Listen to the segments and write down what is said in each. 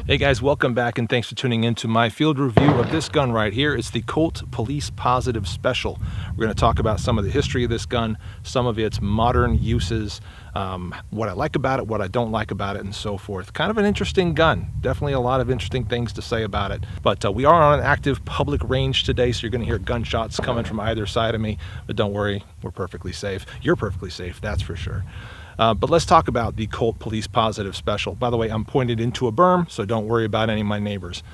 Hey guys, welcome back and thanks for tuning in to my field review of this gun right here. It's the Colt Police Positive Special. We're going to talk about some of the history of this gun, some of its modern uses, what I like about it, what I don't like about it, and so forth. Kind of an interesting gun. Definitely a lot of interesting things to say about it. But we are on an active public range today, so you're going to hear gunshots coming from either side of me. But don't worry, we're perfectly safe. You're perfectly safe, that's for sure. But let's talk about the Colt Police Positive Special. By the way, I'm pointed into a berm, so don't worry about any of my neighbors.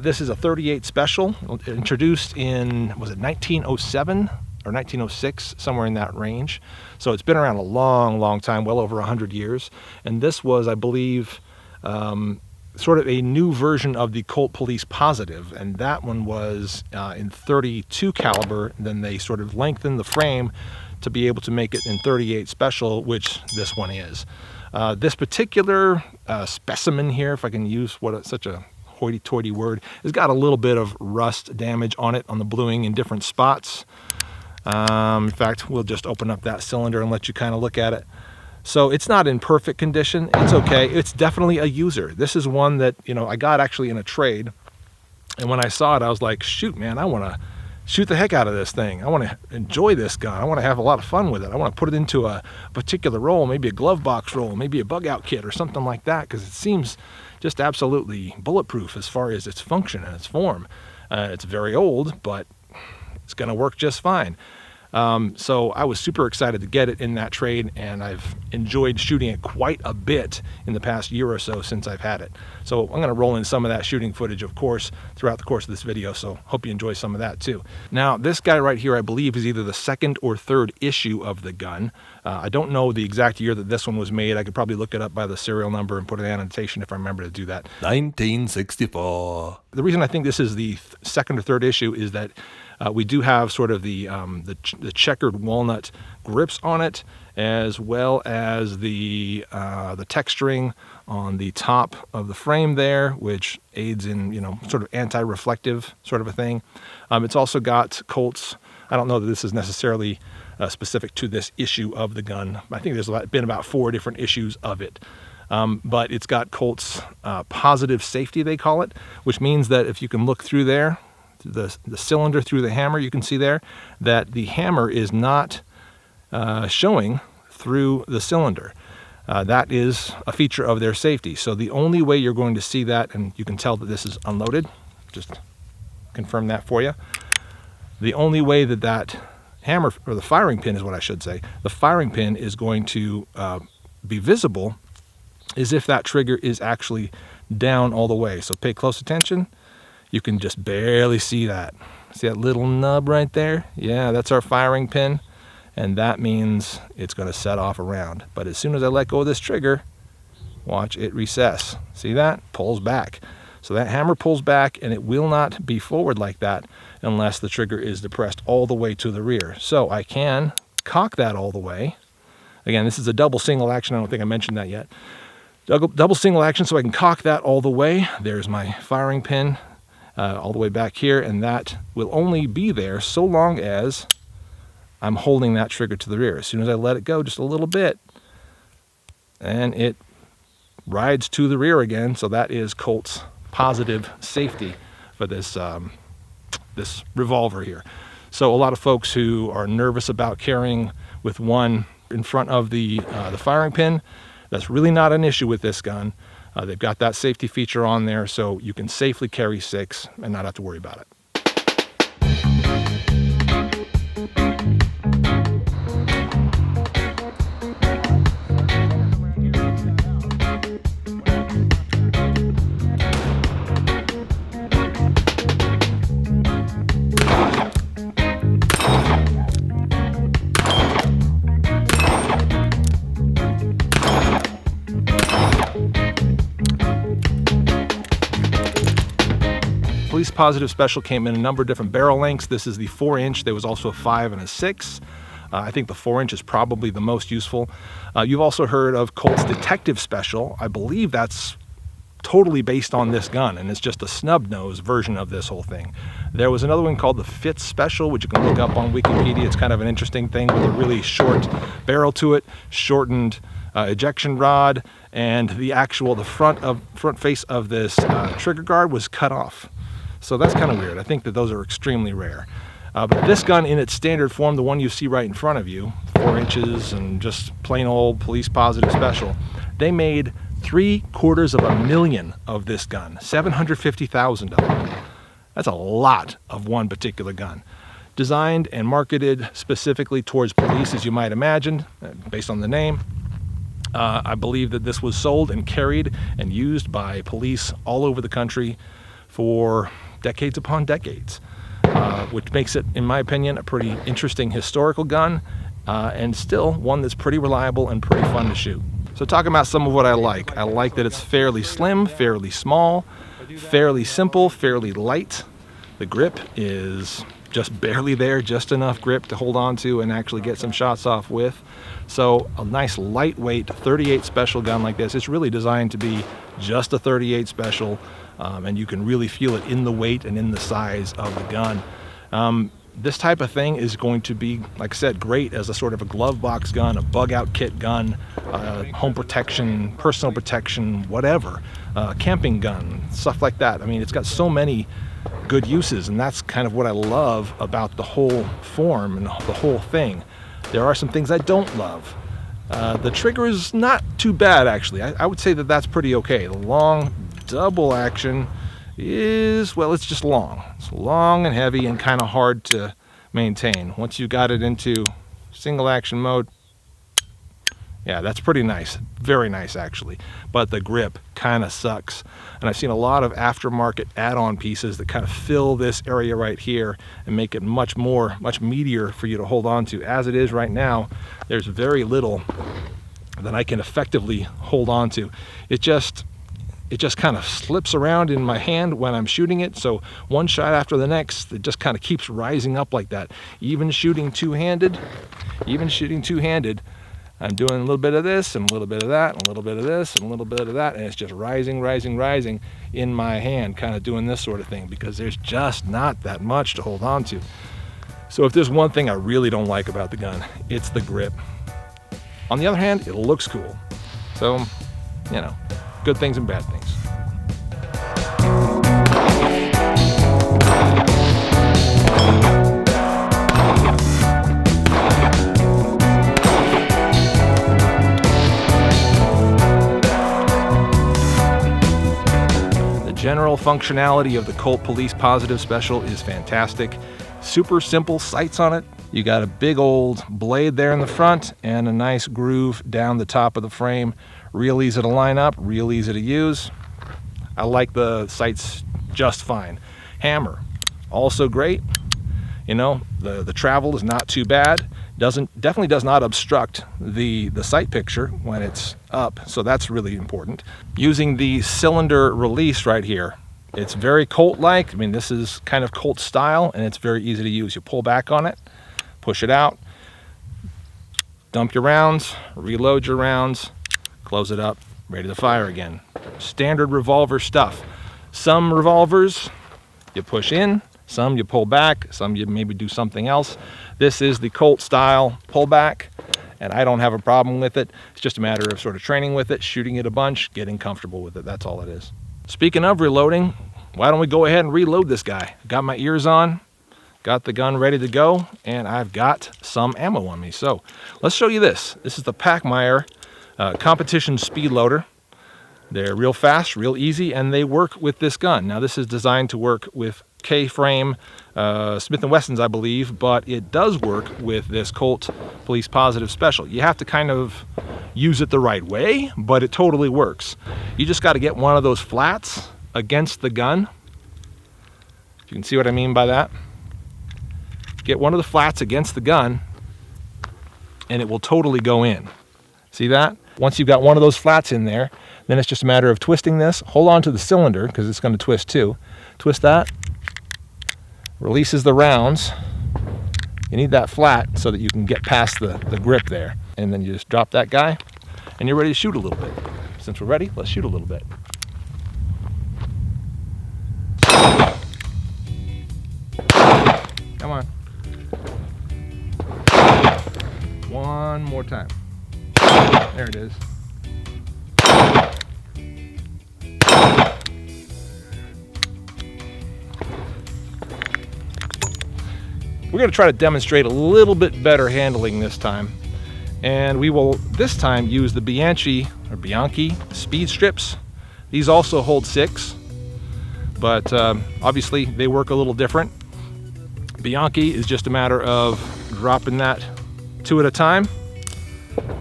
This is a 38 Special, introduced in, was it 1907 or 1906, somewhere in that range. So it's been around a long, long time, well over 100 years. And this was, I believe, sort of a new version of the Colt Police Positive, and that one was in 32 caliber. Then they sort of lengthened the frame to be able to make it in 38 Special, which this one is. This particular specimen here, if I can use such a hoity-toity word, has got a little bit of rust damage on it, on the bluing in different spots. In fact, we'll just open up that cylinder and let you kind of look at it. So it's not in perfect condition. It's okay. It's definitely a user. This is one that, you know, I got actually in a trade, and when I saw it, I was like, shoot, man, I want to shoot the heck out of this thing. I want to enjoy this gun. I want to have a lot of fun with it. I want to put it into a particular role, maybe a glove box roll, maybe a bug out kit or something like that, because it seems just absolutely bulletproof as far as its function and its form. It's very old, but it's going to work just fine. So I was super excited to get it in that trade, and I've enjoyed shooting it quite a bit in the past year or so since I've had it. So I'm going to roll in some of that shooting footage, of course, throughout the course of this video, so hope you enjoy some of that too. Now, this guy right here, I believe, is either the second or third issue of the gun. I don't know the exact year that this one was made. I could probably look it up by the serial number and put an annotation if I remember to do that. 1964. The reason I think this is the second or third issue is that we do have sort of the checkered walnut grips on it, as well as the texturing on the top of the frame there, which aids in, you know, sort of anti-reflective sort of a thing. It's also got Colt's. I don't know that this is necessarily specific to this issue of the gun. I think there's been about 4 different issues of it. But it's got Colt's positive safety, they call it, which means that if you can look through there, the cylinder through the hammer, you can see there that the hammer is not showing through the cylinder. That is a feature of their safety. So the only way you're going to see that, and you can tell that this is unloaded, just confirm that for you. The only way that that hammer, or the firing pin is what I should say, the firing pin is going to be visible is if that trigger is actually down all the way. So pay close attention. You can just barely see that. See that little nub right there? Yeah, that's our firing pin, and that means it's going to set off a round. But as soon as I let go of this trigger, watch it recess. See that? Pulls back. So that hammer pulls back, and it will not be forward like that unless the trigger is depressed all the way to the rear. So I can cock that all the way. Again, this is a double single action. I don't think I mentioned that yet. Double single action, so I can cock that all the way. There's my firing pin. All the way back here, and that will only be there so long as I'm holding that trigger to the rear. As soon as I let it go just a little bit, and it rides to the rear again. So that is Colt's positive safety for this this revolver here. So a lot of folks who are nervous about carrying with one in front of the firing pin, that's really not an issue with this gun. They've got that safety feature on there, so you can safely carry 6 and not have to worry about it. Police Positive Special came in a number of different barrel lengths. This is the 4-inch. There was also a 5 and a 6. I think the 4-inch is probably the most useful. You've also heard of Colt's Detective Special. I believe that's totally based on this gun, and it's just a snub nose version of this whole thing. There was another one called the Fitz Special, which you can look up on Wikipedia. It's kind of an interesting thing with a really short barrel to it, shortened ejection rod, and the front face of this trigger guard was cut off. So that's kind of weird. I think that those are extremely rare. But this gun in its standard form, the one you see right in front of you, 4 inches and just plain old police positive special, they made $750,000 of this gun, $750,000 of them. That's a lot of one particular gun. Designed and marketed specifically towards police, as you might imagine, based on the name. I believe that this was sold and carried and used by police all over the country for decades upon decades, which makes it, in my opinion, a pretty interesting historical gun, and still one that's pretty reliable and pretty fun to shoot. So talking about some of what I like that it's fairly slim, fairly small, fairly simple, fairly light. The grip is just barely there, just enough grip to hold on to and actually get some shots off with. So a nice lightweight 38 special gun like this, it's really designed to be just a 38 special, and you can really feel it in the weight and in the size of the gun. This type of thing is going to be, like I said, great as a sort of a glove box gun, a bug out kit gun, home protection, personal protection, whatever, camping gun, stuff like that. I mean, it's got so many good uses, and that's kind of what I love about the whole form and the whole thing. There are some things I don't love. The trigger is not too bad, actually. I would say that that's pretty okay. The long double action is, well, it's just long. It's long and heavy and kind of hard to maintain. Once you got it into single action mode, yeah, that's pretty nice. Very nice, actually. But the grip kind of sucks. And I've seen a lot of aftermarket add-on pieces that kind of fill this area right here and make it much meatier for you to hold on to. As it is right now, there's very little that I can effectively hold on to. It just kind of slips around in my hand when I'm shooting it. So one shot after the next, it just kind of keeps rising up like that. Even shooting two-handed, I'm doing a little bit of this and a little bit of that and a little bit of this and a little bit of that, and it's just rising in my hand, kind of doing this sort of thing, because there's just not that much to hold on to. So if there's one thing I really don't like about the gun, it's the grip. On the other hand, it looks cool. So, you know, good things and bad things. The general functionality of the Colt Police Positive Special is fantastic. Super simple sights on it. You got a big old blade there in the front and a nice groove down the top of the frame. Real easy to line up, real easy to use. I like the sights just fine. Hammer, also great. You know, the travel is not too bad. Definitely does not obstruct the sight picture when it's up, so that's really important. Using the cylinder release right here, it's very Colt-like. I mean, this is kind of Colt style, and it's very easy to use. You pull back on it, push it out, dump your rounds, reload your rounds, close it up, ready to fire again. Standard revolver stuff. Some revolvers you push in, some you pull back, some you maybe do something else. This is the Colt style pullback, and I don't have a problem with it. It's just a matter of sort of training with it, shooting it a bunch, getting comfortable with it. That's all it is. Speaking of reloading, why don't we go ahead and reload this guy? Got my ears on, got the gun ready to go, and I've got some ammo on me. So let's show you this. This is the Packmeyer competition speed loader. They're real fast, real easy, and they work with this gun. Now this is designed to work with K-frame Smith & Wessons, I believe, but it does work with this Colt Police Positive Special. You have to kind of use it the right way, but it totally works. You just got to get one of those flats against the gun. You can see what I mean by that. Get one of the flats against the gun, and it will totally go in. See that? Once you've got one of those flats in there, then it's just a matter of twisting this. Hold on to the cylinder, because it's going to twist too. Twist that. Releases the rounds. You need that flat so that you can get past the grip there. And then you just drop that guy, and you're ready to shoot a little bit. Since we're ready, let's shoot a little bit. Come on. One more time. There it is. We're going to try to demonstrate a little bit better handling this time. And we will this time use the Bianchi speed strips. These also hold 6, but obviously they work a little different. Bianchi is just a matter of dropping that 2 at a time,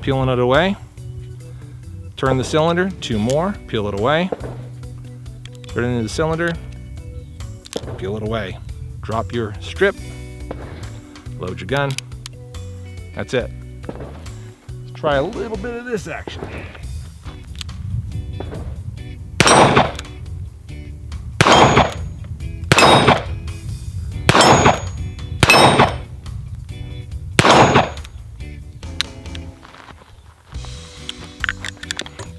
peeling it away, turn the cylinder, 2 more, peel it away, put it into the cylinder, peel it away, drop your strip, load your gun. That's it. Let's try a little bit of this action.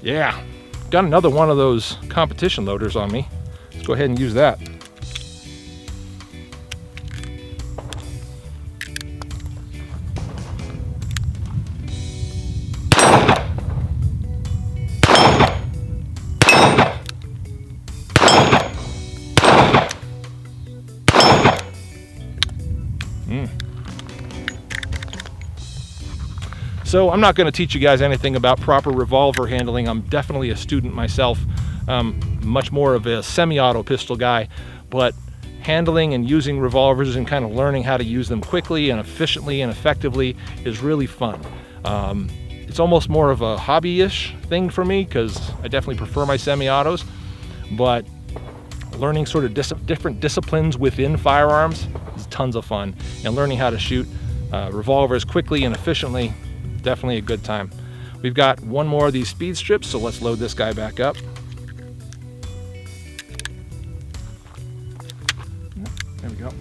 Yeah, got another one of those competition loaders on me. Let's go ahead and use that. So I'm not going to teach you guys anything about proper revolver handling. I'm definitely a student myself, much more of a semi-auto pistol guy, but handling and using revolvers and kind of learning how to use them quickly and efficiently and effectively is really fun. It's almost more of a hobby-ish thing for me because I definitely prefer my semi-autos, but learning sort of different disciplines within firearms is tons of fun, and learning how to shoot revolvers quickly and efficiently, definitely a good time. We've got one more of these speed strips, so let's load this guy back up. There we go.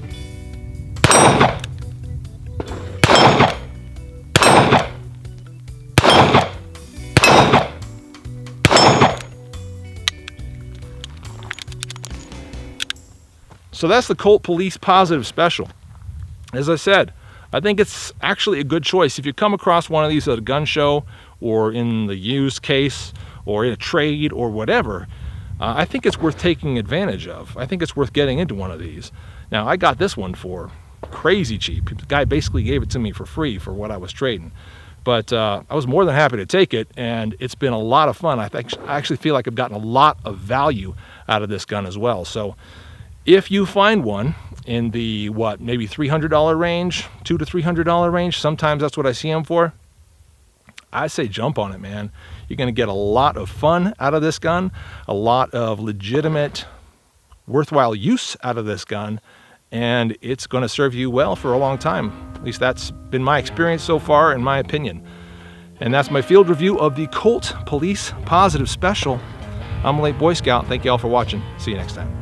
So that's the Colt Police Positive Special. As I said, I think it's actually a good choice. If you come across one of these at a gun show or in the used case or in a trade or whatever, I think it's worth taking advantage of. I think it's worth getting into one of these. Now, I got this one for crazy cheap. The guy basically gave it to me for free for what I was trading. But I was more than happy to take it, and it's been a lot of fun. I actually feel like I've gotten a lot of value out of this gun as well. So if you find one in the, maybe $300 range, $200 to $300 range, sometimes that's what I see them for, I say jump on it, man. You're going to get a lot of fun out of this gun, a lot of legitimate, worthwhile use out of this gun, and it's going to serve you well for a long time. At least that's been my experience so far, in my opinion. And that's my field review of the Colt Police Positive Special. I'm a late Boy Scout. Thank you all for watching. See you next time.